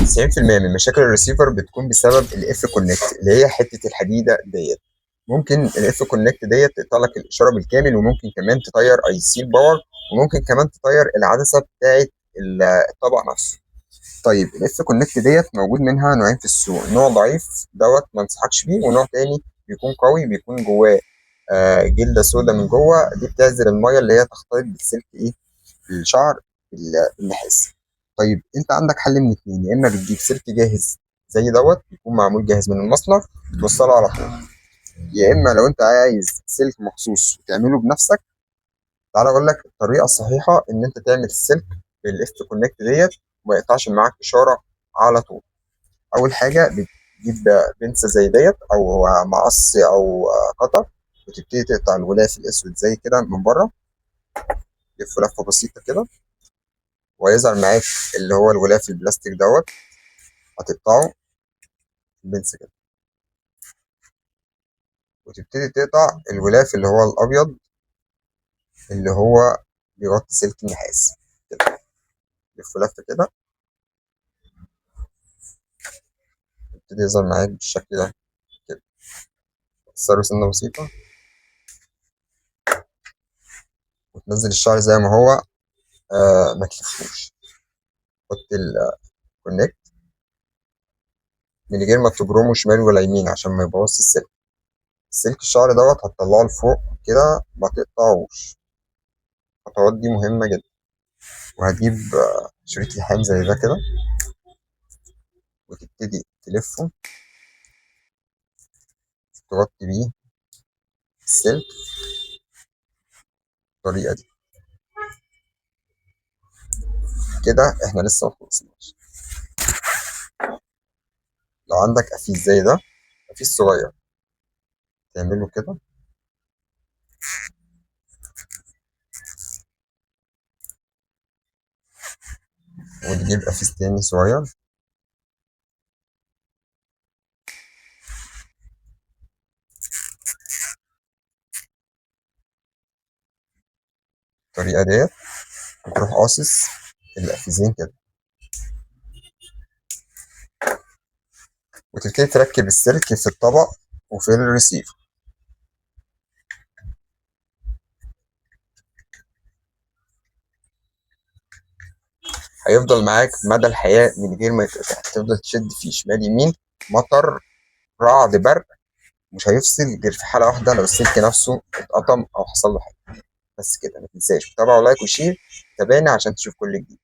90% من مشاكل الريسيفر بتكون بسبب الاف كونكت، اللي هي حته الحديده ديت. ممكن الاف كونكت ديت تقطع لك الاشاره بالكامل، وممكن كمان تطير اي سي الباور، وممكن كمان تطير العدسه بتاعه الطبق نفسه. طيب الاف كونكت ديت موجود منها نوعين في السوق، نوع ضعيف دوت ما انصحكش بيه، ونوع تاني بيكون قوي، بيكون جواه جلده سودا من جوه، دي بتعزل الميه اللي هي تختلط بالسلك ايه، الشعر النحاس. طيب انت عندك حل من اتنين، يا اما بتجيب سلك جاهز زي دوت يكون معمول جاهز من المصنع بتوصله على طول، يا اما لو انت عايز سلك مخصوص وتعمله بنفسك، تعالى اقول لك الطريقه الصحيحه ان انت تعمل السلك بالاف كونكت ديت وما يقطعش معاك اشاره على طول. اول حاجه بتجيب بنسه زي ديت او مقص او قطر، وتبتدي تقطع الغلاف الاسود زي كده من بره، لف لفه بسيطه كده، ويظهر معاك اللي هو الغلاف البلاستيك دوت، هتقطعه بنسة كده، وتبتدي تقطع الغلاف اللي هو الابيض اللي هو بيغطي سلك النحاس كده، لف لفه كده، يبتدي يظهر معاك بالشكل ده كده، تكسره سنه بسيطه، وتنزل الشعر زي ما هو، ما تلفوش. حط الكونكت من غير ما تبرمه شمال ولا يمين عشان ما يبوظش السلك. السلك الشعر دوت هتطلعه لفوق كده، ما تقطعوش. الخطوات دي مهمة جدا. وهتجيب شريط لحام زي ده كده، وتبتدي تلفه، تغطي بيه السلك بالطريقة دي كده. احنا لسه مخلصناش. لو عندك قفيز زي ده، قفيز صغير، تعمله كده، وتجيب قفيز تاني صغير، بالطريقة ديت، وتروح قاصص القفيزين كده، وتبتدي تركب السلك في الطبق وفي الرصيف. هيفضل معاك مدى الحياة من غير ما يتقطع، تفضل تشد فيه شمال يمين، مطر، رعد، برق، مش هيفصل غير في حالة واحدة، لو السلك نفسه اتقطم أو حصل له حاجة. بس كده، ما تنساش تتابع ولايك وشير، تابعني عشان تشوف كل جديد.